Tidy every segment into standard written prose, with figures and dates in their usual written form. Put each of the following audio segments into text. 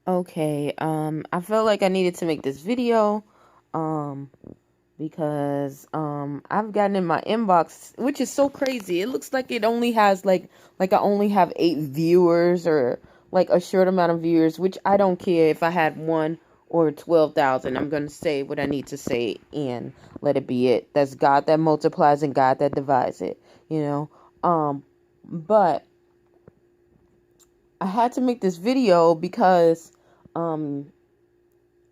Okay, I felt like I needed to make this video, um, because I've gotten in my inbox, which is so crazy. It looks like it only has like I only have 8 viewers or like a short amount of viewers, which I don't care if I had 1 or 12,000. I'm gonna say what I need to say and let it be it. That's God that multiplies and God that divides it, you know. But I had to make this video because um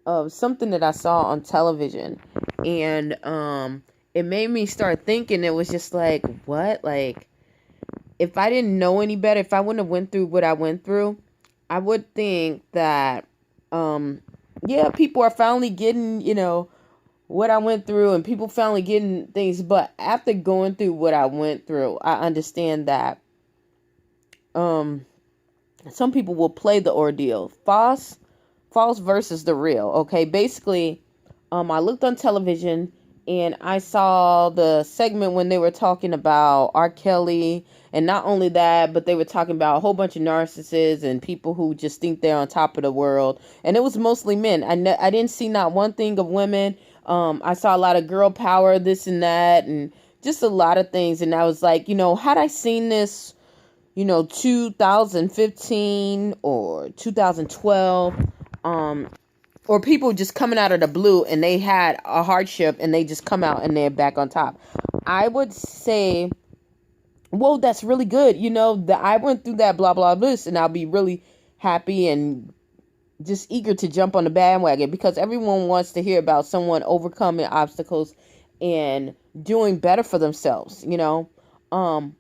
of something that I saw on television, and it made me start thinking. It was just like, what? Like, if I didn't know any better, if I wouldn't have went through what I went through, I would think that um yeah, people are finally getting, what I went through, and people finally getting things. But after going through what I went through, I understand that um some people will play the ordeal. False versus the real. Okay, basically, I looked on television and I saw the segment when they were talking about R. Kelly, and not only that, but they were talking about a whole bunch of narcissists and people who just think they're on top of the world. And it was mostly men. I didn't see not one thing of women. I saw a lot of girl power, this and that, and just a lot of things. And I was like, had I seen this 2015 or 2012, or people just coming out of the blue and they had a hardship and they just come out and they're back on top, I would say, whoa, that's really good. That I went through that blah, blah, this, and I'll be really happy and just eager to jump on the bandwagon because everyone wants to hear about someone overcoming obstacles and doing better for themselves, Um,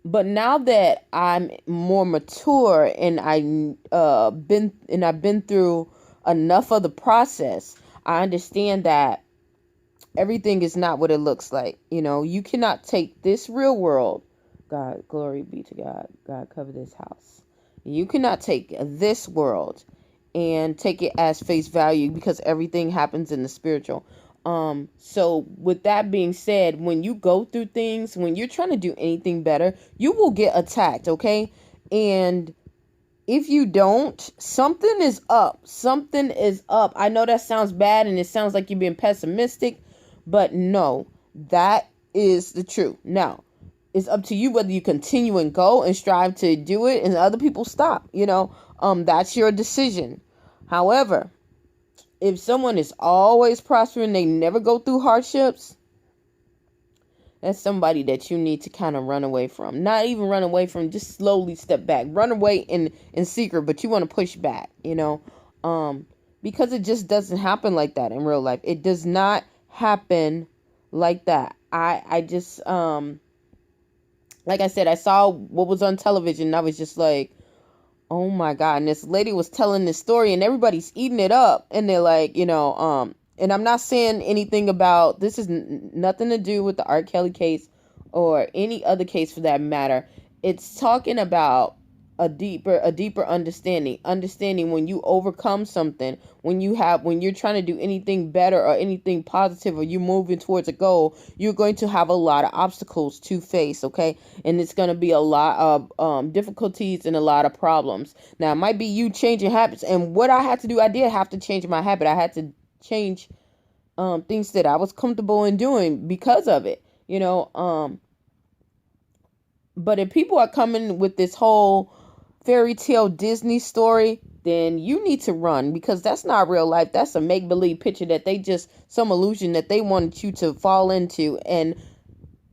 but now that I'm more mature and I've been through enough of the process, I understand that everything is not what it looks like. You cannot take this real world. God, glory be to God. God, cover this house. You cannot take this world and take it as face value because everything happens in the spiritual. So with that being said, when you go through things, when you're trying to do anything better, you will get attacked, okay? And if you don't, something is up. Something is up. I know that sounds bad and it sounds like you're being pessimistic, but no, that is the truth. Now, it's up to you whether you continue and go and strive to do it and other people stop, that's your decision. However, if someone is always prospering, they never go through hardships, that's somebody that you need to kind of run away from. Not even run away from, just slowly step back. Run away in secret, but you want to push back, because it just doesn't happen like that in real life. It does not happen like that. I just like I said, I saw what was on television and I was just like, oh my God. And this lady was telling this story and everybody's eating it up. And they're like, and I'm not saying anything about, this is nothing to do with the R. Kelly case or any other case for that matter. It's talking about a deeper understanding when you overcome something, when you're trying to do anything better or anything positive, or you're moving towards a goal, you're going to have a lot of obstacles to face, okay? And it's going to be a lot of difficulties and a lot of problems. Now, it might be you changing habits, and what I had to do, I did have to change my habit. I had to change things that I was comfortable in doing because of it, but if people are coming with this whole fairy tale Disney story, then you need to run, because that's not real life. That's a make believe picture that they just, some illusion that they wanted you to fall into, and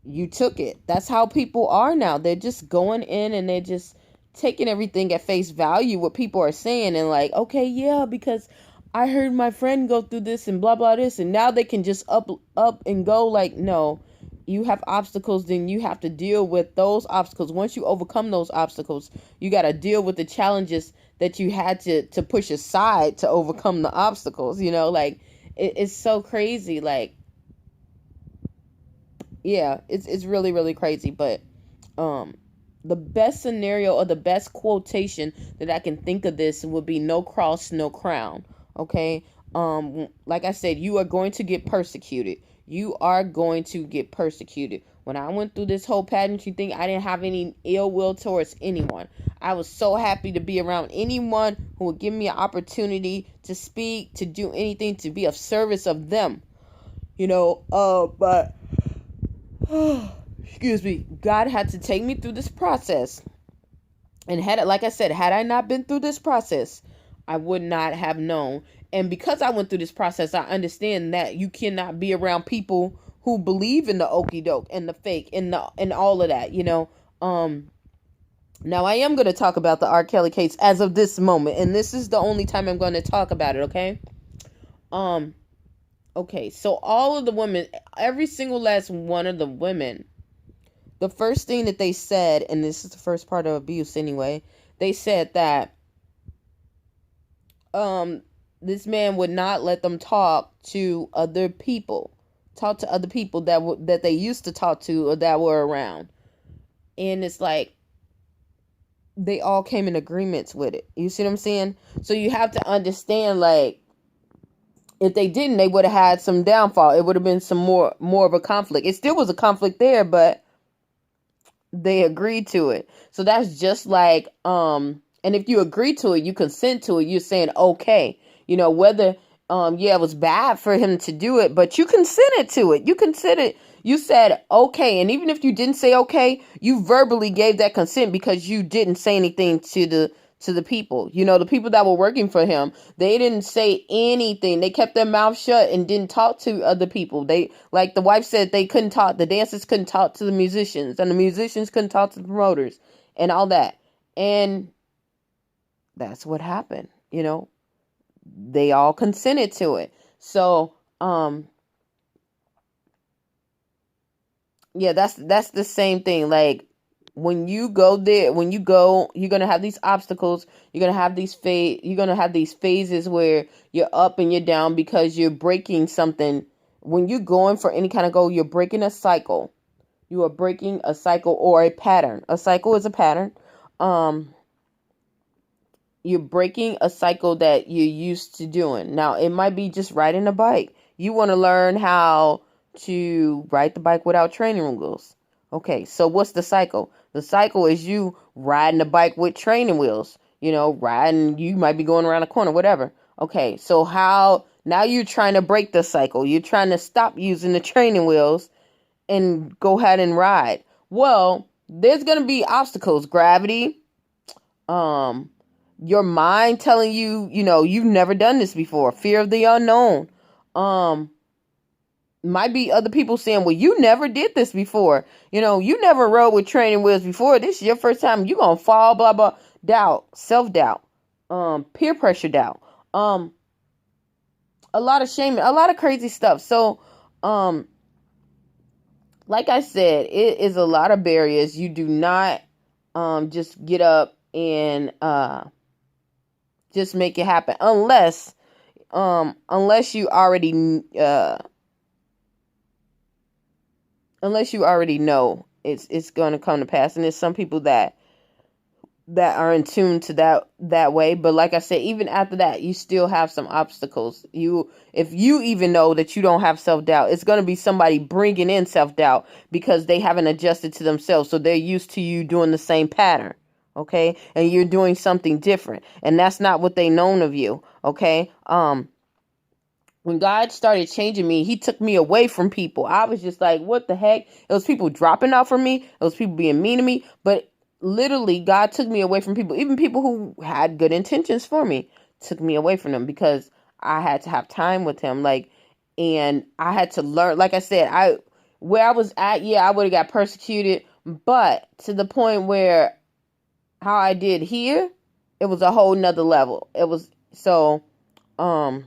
you took it. That's how people are now. They're just going in and they're just taking everything at face value, what people are saying, and like, okay, yeah, because I heard my friend go through this and blah blah this, and now they can just up and go. Like, no, you have obstacles, then you have to deal with those obstacles. Once you overcome those obstacles, you got to deal with the challenges that you had to push aside to overcome the obstacles. Like, it's so crazy. Like, yeah, it's really really crazy. But um the best scenario, or the best quotation that I can think of this, would be no cross, no crown. Okay. Like I said, you are going to get persecuted. You are going to get persecuted. When I went through this whole pageantry thing, I didn't have any ill will towards anyone. I was so happy to be around anyone who would give me an opportunity to speak, to do anything, to be of service of them. But excuse me, God had to take me through this process. And like I said, had I not been through this process, I would not have known. And because I went through this process, I understand that you cannot be around people who believe in the okie doke and the fake and all of that. Now I am going to talk about the R. Kelly case as of this moment, and this is the only time I'm going to talk about it. Okay, so all of the women, every single last one of the women, the first thing that they said, and this is the first part of abuse anyway, they said that this man would not let them talk to other people that they used to talk to or that were around. And it's like they all came in agreements with it. You see what I'm saying? So you have to understand, like, if they didn't, they would have had some downfall. It would have been some more of a conflict. It still was a conflict there, but they agreed to it. So that's just like, and if you agree to it, you consent to it, you're saying okay. Whether it was bad for him to do it, but you consented to it. You said okay, and even if you didn't say okay, you verbally gave that consent because you didn't say anything to the people. The people that were working for him, they didn't say anything. They kept their mouth shut and didn't talk to other people. They, like the wife said, they couldn't talk. The dancers couldn't talk to the musicians, and the musicians couldn't talk to the promoters and all that. And that's what happened. They all consented to it. So, that's the same thing. Like, when you go there, you're going to have these obstacles. You're going to have these phases where you're up and you're down because you're breaking something. When you're going for any kind of goal, you're breaking a cycle. You are breaking a cycle or a pattern. A cycle is a pattern. You're breaking a cycle that you're used to doing. Now, it might be just riding a bike. You want to learn how to ride the bike without training wheels. Okay, so what's the cycle? The cycle is you riding the bike with training wheels. You might be going around a corner, whatever. Okay, so now you're trying to break the cycle. You're trying to stop using the training wheels and go ahead and ride. Well, there's going to be obstacles. Gravity, your mind telling you, you've never done this before. Fear of the unknown. Might be other people saying, well, you never did this before. You never rode with training wheels before. This is your first time. You're going to fall, blah, blah. Doubt, self-doubt, peer pressure doubt, a lot of shame, a lot of crazy stuff. So, like I said, it is a lot of barriers. You do not just get up and just make it happen unless you already know it's going to come to pass. And there's some people that are in tune to that way. But like I said, even after that, you still have some obstacles. If you even know that you don't have self-doubt, it's going to be somebody bringing in self-doubt because they haven't adjusted to themselves. So they're used to you doing the same pattern. Okay. And you're doing something different. And that's not what they known of you. Okay. When God started changing me, he took me away from people. I was just like, what the heck? It was people dropping out from me. It was people being mean to me. But literally, God took me away from people. Even people who had good intentions for me took me away from them because I had to have time with him. And I had to learn. Like I said, where I was at, I would have got persecuted. But to the point where how I did here, it was a whole nother level. It was so, no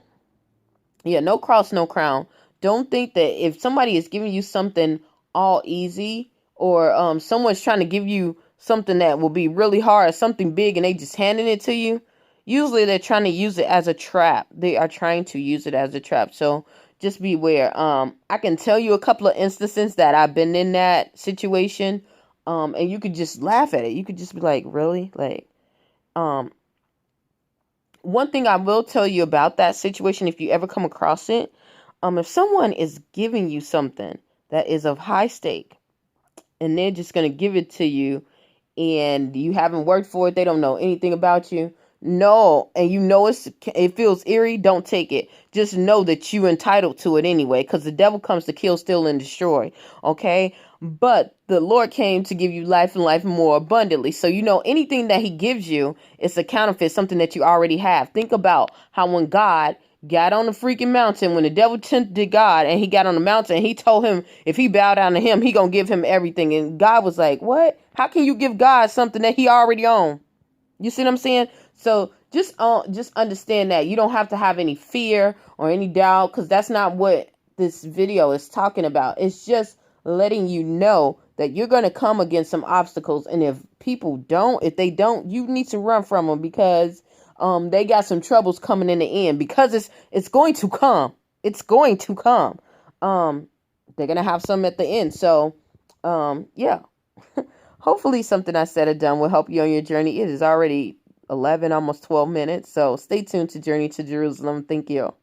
cross, no crown. Don't think that if somebody is giving you something all easy or someone's trying to give you something that will be really hard, something big, and they just handing it to you, usually they're trying to use it as a trap. They are trying to use it as a trap. So just beware. I can tell you a couple of instances that I've been in that situation, and you could just laugh at it. You could just be like, really? One thing I will tell you about that situation, if you ever come across it, if someone is giving you something that is of high stake, and they're just going to give it to you, and you haven't worked for it. They don't know anything about you. No, and you know it feels eerie. Don't take it. Just know that you're entitled to it anyway, because the devil comes to kill, steal, and destroy. Okay, but the Lord came to give you life and life more abundantly. So you know anything that He gives you is a counterfeit, something that you already have. Think about how when God got on the freaking mountain, when the devil tempted God and he got on the mountain, he told him if he bowed down to him, he gonna give him everything. And God was like, what? How can you give God something that he already owned? You see what I'm saying? So just understand that you don't have to have any fear or any doubt, because that's not what this video is talking about. It's just letting you know that you're going to come against some obstacles, and if they don't, you need to run from them, because they got some troubles coming in the end, because it's going to come. It's going to come. They're going to have some at the end. So yeah. Hopefully something I said or done will help you on your journey. It is already 11, almost 12 minutes. So stay tuned to Journey to Jerusalem. Thank you.